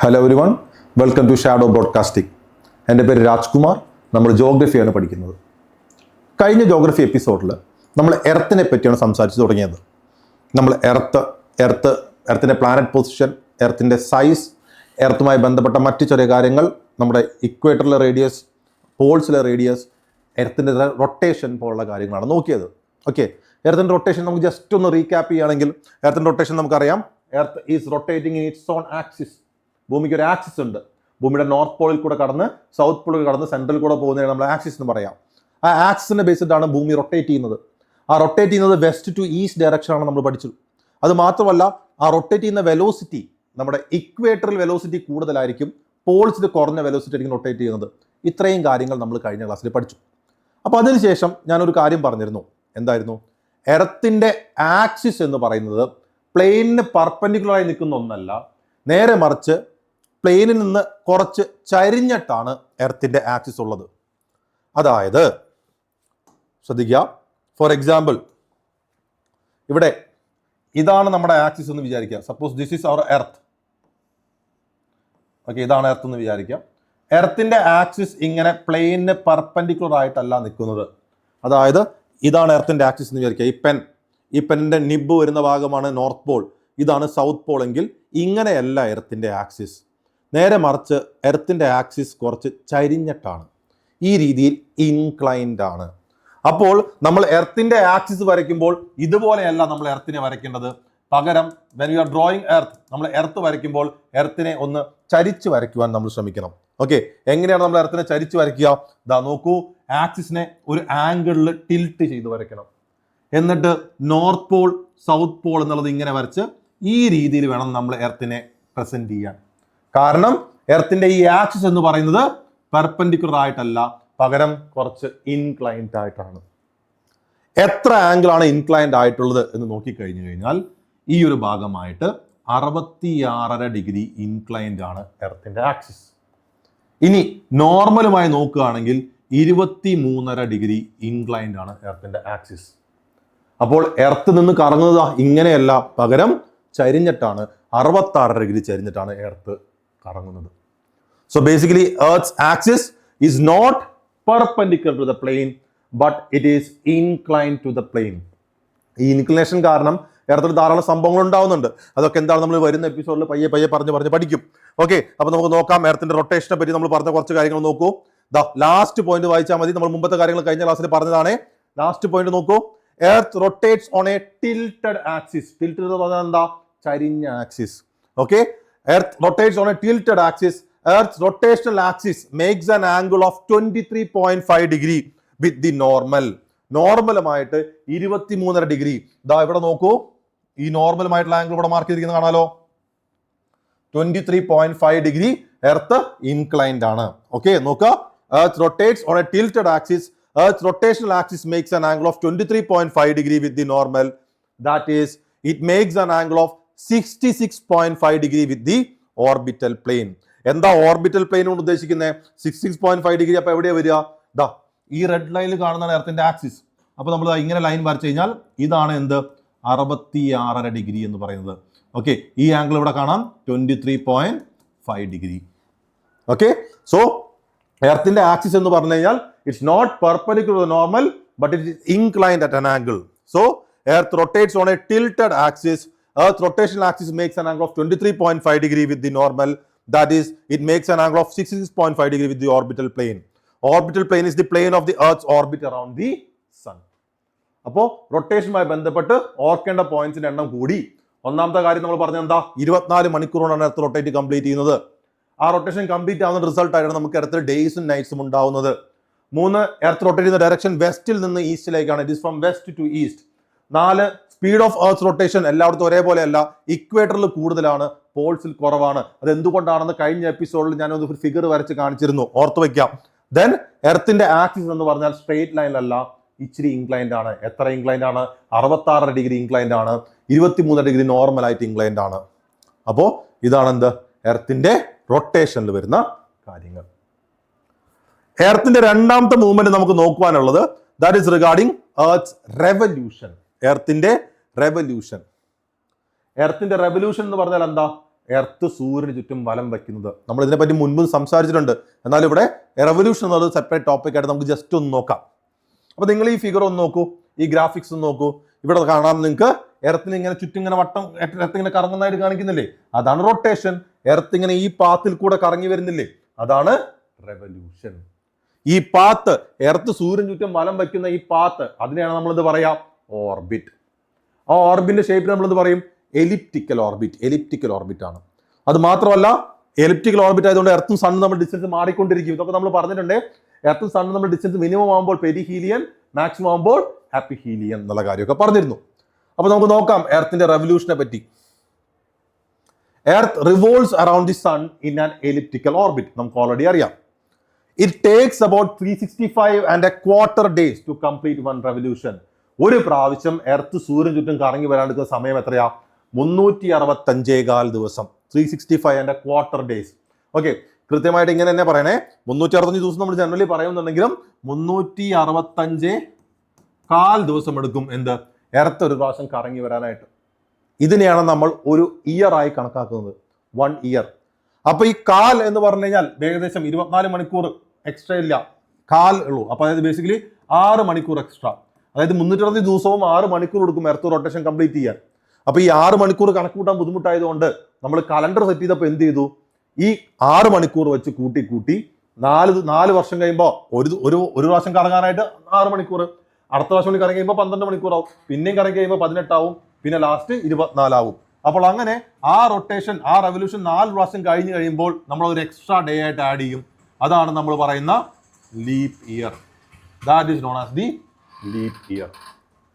Hello everyone, welcome to Shadow Broadcasting. എൻ്റെ പേര് രാജ്കുമാർ. നമ്മൾ ജോഗ്രഫിയാണ് പഠിക്കുന്നത്. കഴിഞ്ഞ ജോഗ്രഫി എപ്പിസോഡിൽ നമ്മൾ എർത്തിനെ പറ്റിയാണ് സംസാരിച്ച് തുടങ്ങിയത്. നമ്മൾ എർത്തിൻ്റെ പ്ലാനറ്റ് പൊസിഷൻ, എർത്തിൻ്റെ സൈസ്, എർത്തുമായി ബന്ധപ്പെട്ട മറ്റു ചെറിയ കാര്യങ്ങൾ, നമ്മുടെ ഇക്വേറ്ററിലെ റേഡിയസ്, പോൾസിലെ റേഡിയസ്, എർത്തിൻ്റെ റൊട്ടേഷൻ പോലുള്ള കാര്യങ്ങളാണ് നോക്കിയത്. ഓക്കെ, എർത്തിൻ്റെ റൊട്ടേഷൻ നമുക്ക് ജസ്റ്റ് ഒന്ന് റീക്യാപ്പ് ചെയ്യുകയാണെങ്കിൽ, എർത്തിൻ്റെ റൊട്ടേഷൻ നമുക്കറിയാം. Earth is rotating in its on axis. ഭൂമിക്ക് ഒരു ആക്സിസ് ഉണ്ട്. ഭൂമിയുടെ നോർത്ത് പോളിൽ കൂടെ കടന്ന് സൗത്ത് പോളിൽ കടന്ന് സെൻട്രൽ കൂടെ പോകുന്നതിന് നമ്മൾ ആക്സിസ് എന്ന് പറയാം. ആ ആക്സിസിനെ ബേസിലാണ് ഭൂമി റൊട്ടേറ്റ് ചെയ്യുന്നത്. ആ റൊട്ടേറ്റ് ചെയ്യുന്നത് വെസ്റ്റ് ടു ഈസ്റ്റ് ഡയറക്ഷനാണ് നമ്മൾ പഠിച്ചത്. അത് മാത്രമല്ല, ആ റൊട്ടേറ്റ് ചെയ്യുന്ന വെലോസിറ്റി, നമ്മുടെ ഇക്വേറ്ററിൽ വെലോസിറ്റി കൂടുതലായിരിക്കും, പോൾസിൽ കുറഞ്ഞ വെലോസിറ്റി ആയിരിക്കും റൊട്ടേറ്റ് ചെയ്യുന്നത്. ഇത്രയും കാര്യങ്ങൾ നമ്മൾ കഴിഞ്ഞ ക്ലാസ്സിൽ പഠിച്ചു. അപ്പോൾ അതിനുശേഷം ഞാനൊരു കാര്യം പറഞ്ഞിരുന്നു. എന്തായിരുന്നു? എർത്തിൻ്റെ ആക്സിസ് എന്ന് പറയുന്നത് പ്ലെയിനിന് പെർപെൻഡിക്കുലറായി നിൽക്കുന്ന ഒന്നല്ല, നേരെ മറിച്ച് പ്ലെയിനിൽ നിന്ന് കുറച്ച് ചരിഞ്ഞിട്ടാണ് എർത്തിൻ്റെ ആക്സിസ് ഉള്ളത്. അതായത് ശ്രദ്ധിക്കുക, ഫോർ എക്സാമ്പിൾ ഇവിടെ ഇതാണ് നമ്മുടെ ആക്സിസ് എന്ന് വിചാരിക്കുക. Suppose this is our earth. Okay, ഇതാണ് എർത്ത് എന്ന് വിചാരിക്കുക. എർത്തിൻ്റെ ആക്സിസ് ഇങ്ങനെ പ്ലെയിനിന് പെർപെൻഡിക്കുലർ ആയിട്ടല്ല നിൽക്കുന്നത്. അതായത് ഇതാണ് എർത്തിൻ്റെ ആക്സിസ് എന്ന് വിചാരിക്കുക. ഈ പെന്നിൻ്റെ നിബ് വരുന്ന ഭാഗമാണ് നോർത്ത് പോൾ, ഇതാണ് സൗത്ത് പോൾ എങ്കിൽ ഇങ്ങനെയല്ല എർത്തിൻ്റെ ആക്സിസ്. നേരെ മറിച്ച് എർത്തിൻ്റെ ആക്സിസ് കുറച്ച് ചരിഞ്ഞിട്ടാണ്, ഈ രീതിയിൽ ഇൻക്ലൈൻഡ് ആണ്. അപ്പോൾ നമ്മൾ എർത്തിൻ്റെ ആക്സിസ് വരയ്ക്കുമ്പോൾ ഇതുപോലെയല്ല നമ്മൾ എർത്തിനെ വരയ്ക്കേണ്ടത്. പകരം when you are drawing earth, നമ്മൾ എർത്ത് വരയ്ക്കുമ്പോൾ എർത്തിനെ ഒന്ന് ചരിച്ച് വരയ്ക്കുവാൻ നമ്മൾ ശ്രമിക്കണം. ഓക്കെ, എങ്ങനെയാണ് നമ്മൾ എർത്തിനെ ചരിച്ച് വരയ്ക്കുക? ദാ നോക്കൂ, ആക്സിസിനെ ഒരു ആംഗിളിൽ ടിൽറ്റ് ചെയ്ത് വരയ്ക്കണം. എന്നിട്ട് നോർത്ത് പോൾ സൗത്ത് പോൾ എന്നുള്ളത് ഇങ്ങനെ വരച്ച് ഈ രീതിയിൽ വേണം നമ്മൾ എർത്തിനെ പ്രസന്റ് ചെയ്യാൻ. കാരണം എർത്തിന്റെ ഈ ആക്സിസ് എന്ന് പറയുന്നത് പെർപെൻഡിക്കുലർ ആയിട്ടല്ല, പകരം കുറച്ച് ഇൻക്ലൈൻഡ് ആയിട്ടാണ്. എത്ര ആംഗിൾ ആണ് ഇൻക്ലൈൻഡ് ആയിട്ടുള്ളത് എന്ന് നോക്കിക്കഴിഞ്ഞു കഴിഞ്ഞാൽ ഈ ഒരു ഭാഗമായിട്ട് 66.5 ഡിഗ്രി ഇൻക്ലൈൻഡ് ആണ് എർത്തിന്റെ ആക്സിസ്. ഇനി നോർമലുമായി നോക്കുകയാണെങ്കിൽ 23.5 ഡിഗ്രി ഇൻക്ലൈൻഡ് ആണ് എർത്തിന്റെ ആക്സിസ്. അപ്പോൾ എർത്ത് നിന്ന് കറങ്ങുന്നത് ഇങ്ങനെയല്ല, പകരം ചരിഞ്ഞിട്ടാണ്, 66 ഡിഗ്രി ചരിഞ്ഞിട്ടാണ് എർത്ത് കറങ്ങുന്നത്. So basically earth's axis is not perpendicular to the plane, but it is inclined to the plane. ഈ ഇൻക്ലിനേഷൻ കാരണം എർത്തിൽ ധാരാളം സംഭവങ്ങൾ ഉണ്ടാവുന്നുണ്ട്. അതൊക്കെ എന്താണ് നമ്മൾ വരുന്ന എപ്പിസോഡിൽ പയ്യെ പറഞ്ഞ് പഠിക്കും. ഓക്കെ, അപ്പൊ നമുക്ക് നോക്കാം. എർത്തിന്റെ റൊട്ടേഷനെ പറ്റി നമ്മൾ പറഞ്ഞ കുറച്ച് കാര്യങ്ങൾ നോക്കൂ. ലാസ്റ്റ് പോയിന്റ് വായിച്ചാൽ മതി. നമ്മൾ മുമ്പത്തെ കാര്യങ്ങൾ കഴിഞ്ഞ ക്ലാസ്സിൽ പറഞ്ഞതാണ്. ലാസ്റ്റ് പോയിന്റ് നോക്കൂ. Earth rotates on a tilted axis. Tilted എന്ന് പറഞ്ഞാൽ എന്താ? ചരിഞ്ഞ axis. Okay, earth rotates on a tilted axis. Earth rotational axis makes an angle of 23.5 degree with the normal. നോർമലുമായിട്ട് 23.5 ഡിഗ്രി. ഇതാ ഇവിടെ നോക്കൂ, ഈ നോർമലുമായിട്ടുള്ള ആംഗിൾ ഇവിടെ മാർക്ക് ചെയ്തിരിക്കുന്നത് കാണാലോ. 23.5 ഡിഗ്രി എർത്ത് ഇൻക്ലൈൻഡ് ആണ്. ഓക്കെ, നോക്കുക. Earth rotates on a tilted axis. Earth's rotational axis makes an angle of 23.5 degree with the normal. That is, it makes an angle of 66.5 degree with the orbital plane. എന്താ orbital plain കൊണ്ട് ഉദ്ദേശിക്കുന്നത്? 66.5 degree. അപ്പൊ എവിടെയാ വരിക? ദാ ഈ red ലൈനിൽ കാണുന്നതാണ് എർത്തിന്റെ ആക്സിസ്. അപ്പൊ നമ്മൾ ഇങ്ങനെ ലൈൻ വരച്ചു കഴിഞ്ഞാൽ ഇതാണ് എന്ത്? 66.5 ഡിഗ്രി എന്ന് പറയുന്നത്. ഓക്കെ, ഈ ആംഗിൾ ഇവിടെ കാണാം 23.5 ഡിഗ്രി. ഓക്കെ, സോ എർത്തിന്റെ ആക്സിസ് എന്ന് പറഞ്ഞു കഴിഞ്ഞാൽ it's not perpendicular to the normal, but it is inclined at an angle. So earth rotates on a tilted axis. Earth rotational axis makes an angle of 23.5 degree with the normal. That is, it makes an angle of 66.5 degree with the orbital plane. Orbital plane is the plane of the earth's orbit around the sun. അപ്പോൾ റൊട്ടേഷനുമായി ബന്ധപ്പെട്ട് ഓർക്കേണ്ട പോയിന്റ്സിന്റെ എണ്ണം കൂടി. ഒന്നാമത്തെ കാര്യം നമ്മൾ പറഞ്ഞത് എന്താ? 24 മണിക്കൂറാണ് എർത്ത് റൊട്ടേറ്റ് കംപ്ലീറ്റ് ചെയ്യുന്നത്. ആ റൊട്ടേഷൻ കംപ്ലീറ്റ് ആവുന്ന റിസൾട്ട് ആയിട്ടാണ് നമുക്ക് എർത്തിൽ ഡേയ്സും നൈറ്റ്സും ഉണ്ടാവുന്നത്. 3, എർത്ത് റൊട്ടേറ്റ് ചെയ്യുന്ന ഡയറക്ഷൻ വെസ്റ്റിൽ നിന്ന് ഈസ്റ്റിലേക്കാണ്. It is from west to east. 4, speed of earth rotation എല്ലായിടത്തും ഒരേപോലെയല്ല. ഇക്വേറ്ററിൽ കൂടുതലാണ്, പോൾസിൽ കുറവാണ്. അത് എന്തുകൊണ്ടാണെന്ന് കഴിഞ്ഞ എപ്പിസോഡിൽ ഞാൻ ഒരു ഫിഗർ വരച്ച് കാണിച്ചിരുന്നു, ഓർത്ത് വയ്ക്കാം. ദെൻ എർത്തിന്റെ ആക്സിസ് എന്ന് പറഞ്ഞാൽ സ്ട്രെയിറ്റ് ലൈനിലല്ല, ഇച്ചിരി ഇൻക്ലൈൻഡ് ആണ്. എത്ര ഇൻക്ലൈൻഡ് ആണ്? 66 ഡിഗ്രി ഇൻക്ലൈൻഡ് ആണ്. 23 ഡിഗ്രി നോർമൽ ആയിട്ട് ഇൻക്ലൈൻഡ് ആണ്. അപ്പോൾ ഇതാണ് എന്ത്? എർത്തിന്റെ റൊട്ടേഷനിൽ വരുന്ന കാര്യങ്ങൾ. എർത്തിന്റെ രണ്ടാമത്തെ മൂവ്മെന്റ് നമുക്ക് നോക്കുവാനുള്ളത് that is regarding earth's revolution. എർത്തിന്റെ റെവല്യൂഷൻ. എർത്തിന്റെ റെവല്യൂഷൻ എന്ന് പറഞ്ഞാൽ എന്താ? എർത്ത് സൂര്യന് ചുറ്റും വലം വയ്ക്കുന്നത്. നമ്മൾ ഇതിനെപ്പറ്റി മുൻപ് സംസാരിച്ചിട്ടുണ്ട്. എന്നാൽ ഇവിടെ റെവല്യൂഷൻ എന്നുള്ളത് സെപ്പറേറ്റ് ടോപ്പിക് ആയിട്ട് നമുക്ക് ജസ്റ്റ് ഒന്ന് നോക്കാം. അപ്പോൾ നിങ്ങൾ ഈ ഫിഗർ ഒന്ന് നോക്കൂ, ഈ ഗ്രാഫിക്സ് ഒന്ന് നോക്കൂ. ഇവിടെ കാണാം നിങ്ങൾക്ക് എർത്തിന് ഇങ്ങനെ ചുറ്റും ഇങ്ങനെ വട്ടം എർത്ത് ഇങ്ങനെ കറങ്ങുന്നതായിട്ട് കാണിക്കുന്നില്ലേ? അതാണ് റൊട്ടേഷൻ. എർത്ത് ഇങ്ങനെ ഈ പാത്തിൽ കൂടെ കറങ്ങി വരുന്നില്ലേ? അതാണ് റെവല്യൂഷൻ. ഈ പാത്ത്, എർത്ത് സൂര്യൻ ചുറ്റും വലം വയ്ക്കുന്ന ഈ പാത്ത്, അതിനെയാണ് നമ്മളെന്ത് പറയാം? ഓർബിറ്റ്. ആ ഓർബിറ്റിന്റെ ഷേപ്പിൽ നമ്മളെന്ത് പറയും? Elliptical orbit. എലിപ്റ്റിക്കൽ ഓർബിറ്റ് ആണ്. അത് മാത്രമല്ല, എലിപ്റ്റിക്കൽ ഓർബിറ്റ് ആയതുകൊണ്ട് എർത്തും സണ്ണും നമ്മൾ ഡിസ്റ്റൻസ് മാറിക്കൊണ്ടിരിക്കും. ഇതൊക്കെ നമ്മൾ പറഞ്ഞിട്ടുണ്ട്. എർത്തും സണ്ണും നമ്മൾ ഡിസ്റ്റൻസ് മിനിമം ആകുമ്പോൾ പെരിഹീലിയൻ, മാക്സിമം ആകുമ്പോൾ ഹാപ്പിഹീലിയൻ എന്നുള്ള കാര്യമൊക്കെ പറഞ്ഞിരുന്നു. അപ്പൊ നമുക്ക് നോക്കാം എർത്തിന്റെ റെവല്യൂഷനെ പറ്റി. Earth revolves around the sun in an elliptical orbit. നമുക്ക് ഓൾറെഡി അറിയാം. It takes about 365.25 days to complete one revolution. ഒരു പ്രാവശ്യം എർത്ത് സൂര്യൻ ചുറ്റും കറങ്ങി വരാനെടുക്കുന്ന സമയം എത്രയാ? 365.25 ദിവസം. 365.25 days. ഓക്കെ, കൃത്യമായിട്ട് ഇങ്ങനെ തന്നെ പറയണേ. 365 ദിവസം നമ്മൾ ജനറലി പറയുന്നുണ്ടെങ്കിലും 365.25 ദിവസം എടുക്കും എന്ത്? എർത്ത് ഒരു പ്രാവശ്യം കറങ്ങി വരാനായിട്ട്. ഇതിനെയാണ് നമ്മൾ ഒരു ഇയർ ആയി കണക്കാക്കുന്നത്. 1 year. അപ്പൊ ഈ കാൽ എന്ന് പറഞ്ഞു കഴിഞ്ഞാൽ ഏകദേശം 24 മണിക്കൂർ എക്സ്ട്രാ ഇല്ല, കാൽ ഉള്ളൂ. അപ്പൊ അതായത് ബേസിക്കലി 6 മണിക്കൂർ എക്സ്ട്രാ. അതായത് 360 ദിവസവും 6 മണിക്കൂർ എടുക്കും എർത്ത് റൊട്ടേഷൻ കംപ്ലീറ്റ് ചെയ്യാൻ. അപ്പൊ ഈ 6 മണിക്കൂർ കണക്ക് കൂട്ടാൻ ബുദ്ധിമുട്ടായതുകൊണ്ട് നമ്മൾ കലണ്ടർ സെറ്റ് ചെയ്തപ്പോൾ എന്ത് ചെയ്തു? ഈ 6 മണിക്കൂർ വെച്ച് കൂട്ടി 4 വർഷം കഴിയുമ്പോൾ ഒരു പ്രാവശ്യം കറങ്ങാനായിട്ട് 6 മണിക്കൂർ, അടുത്ത പ്രാവശ്യം കറങ്ങി കഴിയുമ്പോൾ 12 മണിക്കൂർ ആവും, പിന്നെയും കറങ്ങി കഴിയുമ്പോൾ 18 ആവും, പിന്നെ ലാസ്റ്റ് 24 ആവും. അപ്പോൾ അങ്ങനെ ആ റൊട്ടേഷൻ, ആ റെവല്യൂഷൻ 4 പ്രാവശ്യം കഴിഞ്ഞ് കഴിയുമ്പോൾ നമ്മൾ ഒരു എക്സ്ട്രാ ഡേ ആയിട്ട് ആഡ് ചെയ്യും. അതാണ് നമ്മൾ പറയുന്ന leap year. That is known as the leap year.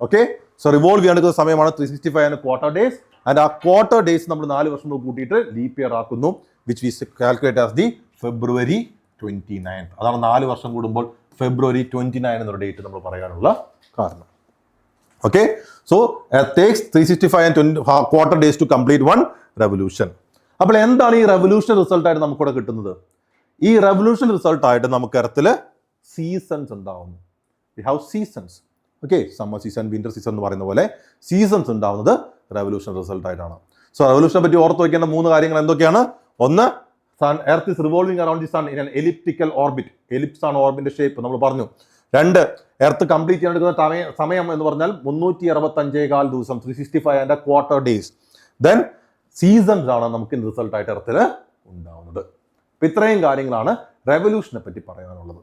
Okay, so revolve ചെയ്യാൻ സമയമാണ് 365.25 days. ആൻഡ് ആ ക്വാർട്ടർ ഡേയ്സ് നമ്മൾ 4 വർഷം കൂട്ടിയിട്ട് ലീപ് ഇയർ ആക്കുന്നു, which we calculate as the February 29th. അതാണ് 4 വർഷം കൂടുമ്പോൾ February 29 എന്നൊരു ഡേറ്റ് നമ്മൾ പറയാനുള്ള കാരണം. Okay, so takes 365.25 days to complete one revolution. അപ്പോൾ എന്താണ് ഈ റെവല്യൂഷൻ റിസൾട്ട് ആയിട്ട് നമുക്കിവിടെ കിട്ടുന്നത്? ഈ റെവല്യൂഷൻ റിസൾട്ട് ആയിട്ട് നമുക്ക് എർത്തിൽ സീസൺസ് ഉണ്ടാവുന്നു. We have seasons. Okay, summer season, winter season എന്ന് പറയുന്ന പോലെ സീസൺസ് ഉണ്ടാവുന്നത് റെവല്യൂഷൻ റിസൾട്ട് ആയിട്ടാണ്. സോ റെവല്യൂഷനെ പറ്റി ഓർത്ത് വയ്ക്കേണ്ട 3 കാര്യങ്ങൾ എന്തൊക്കെയാണ്? ഒന്ന്, earth is revolving around the sun in an elliptical orbit. Ellipse ആണ് ഓർബിറ്റിന്റെ ഷേപ്പ്, നമ്മൾ പറഞ്ഞു. 2, എർത്ത് കംപ്ലീറ്റ് ചെയ്യാൻ എടുക്കുന്ന സമയം എന്ന് പറഞ്ഞാൽ 365.25 ദിവസം, 365.25 days. ദെൻ സീസൺസ് ആണ് നമുക്ക് റിസൾട്ട് ആയിട്ട് എർത്തിൽ ഉണ്ടാവുന്നത്. അപ്പൊ ഇത്രയും കാര്യങ്ങളാണ് റെവല്യൂഷനെ പറ്റി പറയാനുള്ളത്.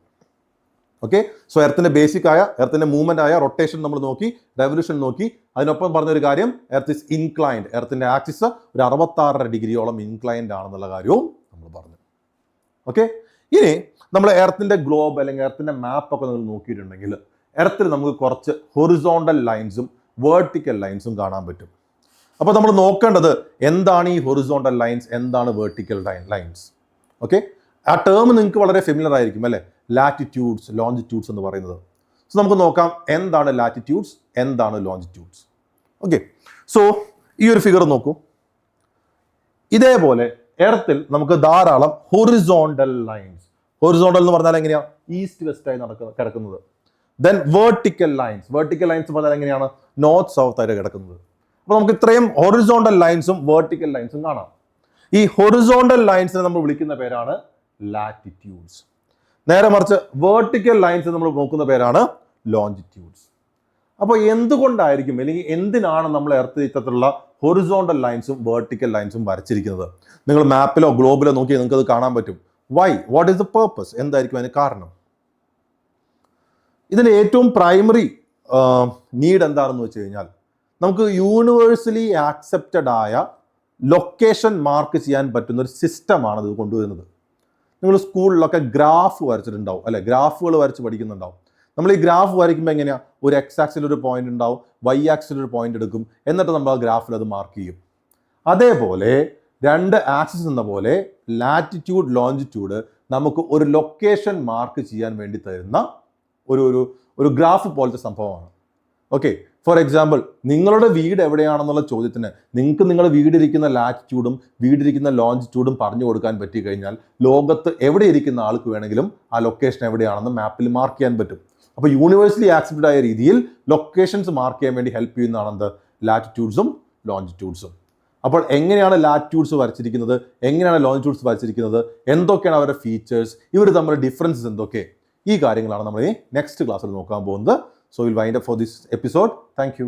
ഓക്കെ, സോ എർത്തിന്റെ ബേസിക് ആയ, എർത്തിന്റെ മൂവ്മെന്റ് ആയ റൊട്ടേഷൻ നമ്മൾ നോക്കി, റെവല്യൂഷൻ നോക്കി. അതിനൊപ്പം പറഞ്ഞൊരു കാര്യം, എർത്ത് ഇസ് ഇൻക്ലൈൻഡ്. എർത്തിന്റെ ആക്സിസ് ഒരു 66.5 ഡിഗ്രിയോളം ഇൻക്ലൈൻഡ് ആണെന്നുള്ള കാര്യവും നമ്മൾ പറഞ്ഞു. ഓക്കെ, ഇനി നമ്മൾ എർത്തിന്റെ ഗ്ലോബ് അല്ലെങ്കിൽ എർത്തിന്റെ മാപ്പ് ഒക്കെ നിങ്ങൾ നോക്കിയിട്ടുണ്ടെങ്കിൽ എർത്തിൽ നമുക്ക് കുറച്ച് ഹൊറിസോണ്ടൽ ലൈൻസും വേർട്ടിക്കൽ ലൈൻസും കാണാൻ പറ്റും. അപ്പോൾ നമ്മൾ നോക്കേണ്ടത് എന്താണ് ഈ ഹൊറിസോണ്ടൽ ലൈൻസ്, എന്താണ് വേർട്ടിക്കൽ ലൈൻസ്. ഓക്കെ, ആ ടേം നിങ്ങൾക്ക് വളരെ ഫെമിലർ ആയിരിക്കും അല്ലേ? ലാറ്റിറ്റ്യൂഡ്സ്, ലോഞ്ചിറ്റ്യൂഡ്സ് എന്ന് പറയുന്നത്. സോ നമുക്ക് നോക്കാം എന്താണ് ലാറ്റിറ്റ്യൂഡ്സ്, എന്താണ് ലോഞ്ചിറ്റ്യൂഡ്സ്. ഓക്കെ, സോ ഈ ഒരു ഫിഗർ നോക്കൂ. ഇതേപോലെ എർത്തിൽ നമുക്ക് ധാരാളം ഹൊറിസോണ്ടൽ ലൈൻസ്. ഹൊറിസോണ്ടൽ എന്ന് പറഞ്ഞാൽ എങ്ങനെയാ? ഈസ്റ്റ് വെസ്റ്റ് ആയി കിടക്കുന്നത്. Then vertical lines. Vertical lines പറഞ്ഞാൽ എങ്ങനെയാണ്? നോർത്ത് സൗത്ത് ആയിട്ട് കിടക്കുന്നത്. അപ്പോൾ നമുക്ക് ഇത്രയും ഹൊറിസോണ്ടൽ ലൈൻസും വേർട്ടിക്കൽ ലൈൻസും കാണാം. ഈ ഹൊറിസോണ്ടൽ ലൈൻസിനെ നമ്മൾ വിളിക്കുന്ന പേരാണ് ലാറ്റിറ്റ്യൂഡ്സ്. നേരെ മറിച്ച് വേർട്ടിക്കൽ ലൈൻസ് നമ്മൾ നോക്കുന്ന പേരാണ് ലോഞ്ചിറ്റ്യൂഡ്സ്. അപ്പോൾ എന്തുകൊണ്ടായിരിക്കും, അല്ലെങ്കിൽ എന്തിനാണ് നമ്മൾ എർത്ത് ഇത്തരത്തിലുള്ള ഹൊറിസോണ്ടൽ ലൈൻസും വേർട്ടിക്കൽ ലൈൻസും വരച്ചിരിക്കുന്നത്? നിങ്ങൾ മാപ്പിലോ ഗ്ലോബിലോ നോക്കിയാൽ നിങ്ങൾക്ക് അത് കാണാൻ പറ്റും. Why? What is the purpose? എന്തായിരിക്കും അതിന് കാരണം? ഇതിന് ഏറ്റവും പ്രൈമറി നീഡ് എന്താണെന്ന് വെച്ച് കഴിഞ്ഞാൽ, നമുക്ക് യൂണിവേഴ്സലി ആക്സെപ്റ്റഡ് ആയ ലൊക്കേഷൻ മാർക്ക് ചെയ്യാൻ പറ്റുന്ന ഒരു സിസ്റ്റമാണ് ഇത് കൊണ്ടുവരുന്നത്. നിങ്ങൾ സ്കൂളിലൊക്കെ ഗ്രാഫ് വരച്ചിട്ടുണ്ടാവും അല്ലെ? ഗ്രാഫുകൾ വരച്ച് പഠിക്കുന്നുണ്ടാവും. നമ്മൾ ഈ ഗ്രാഫ് വരയ്ക്കുമ്പോൾ എങ്ങനെയാ? ഒരു എക്സ് ആക്സിൽ ഒരു പോയിന്റ് ഉണ്ടാവും, വൈ ആക്സിൽ ഒരു പോയിന്റ് എടുക്കും, എന്നിട്ട് നമ്മൾ ആ ഗ്രാഫിൽ അത് മാർക്ക് ചെയ്യും. അതേപോലെ 2 ആക്സിസ് എന്ന പോലെ ലാറ്റിറ്റ്യൂഡ്, ലോഞ്ചിറ്റ്യൂഡ് നമുക്ക് ഒരു ലൊക്കേഷൻ മാർക്ക് ചെയ്യാൻ വേണ്ടി തരുന്ന ഒരു ഗ്രാഫ് പോലത്തെ സംഭവമാണ്. ഓക്കെ, ഫോർ എക്സാമ്പിൾ, നിങ്ങളുടെ വീട് എവിടെയാണെന്നുള്ള ചോദ്യത്തിന് നിങ്ങൾക്ക് നിങ്ങളുടെ വീടിരിക്കുന്ന ലാറ്റിറ്റ്യൂഡും വീടിരിക്കുന്ന ലോഞ്ചിറ്റ്യൂഡും പറഞ്ഞു കൊടുക്കാൻ പറ്റി കഴിഞ്ഞാൽ ലോകത്ത് എവിടെ ഇരിക്കുന്ന ആൾക്ക് വേണമെങ്കിലും ആ ലൊക്കേഷൻ എവിടെയാണെന്ന് മാപ്പിൽ മാർക്ക് ചെയ്യാൻ പറ്റും. അപ്പോൾ യൂണിവേഴ്സലി ആക്സെപ്റ്റഡ് ആയ രീതിയിൽ ലൊക്കേഷൻസ് മാർക്ക് ചെയ്യാൻ വേണ്ടി ഹെൽപ്പ് ചെയ്യുന്നതാണ് എന്ത്? ലാറ്റിറ്റ്യൂഡ്സും ലോഞ്ചിറ്റ്യൂഡ്സും. അപ്പോൾ എങ്ങനെയാണ് ലാറ്റിറ്റ്യൂഡ്സ് വരച്ചിരിക്കുന്നത്, എങ്ങനെയാണ് ലോഞ്ചിറ്റ്യൂഡ്സ് വരച്ചിരിക്കുന്നത്, എന്തൊക്കെയാണ് അവരുടെ ഫീച്ചേഴ്സ്, ഇവർ തമ്മിലുള്ള ഡിഫറൻസസ് എന്തൊക്കെ, ഈ കാര്യങ്ങളാണ് നമ്മൾ ഈ നെക്സ്റ്റ് ക്ലാസ്സിൽ നോക്കാൻ പോകുന്നത്. So will wind up for this episode. Thank you.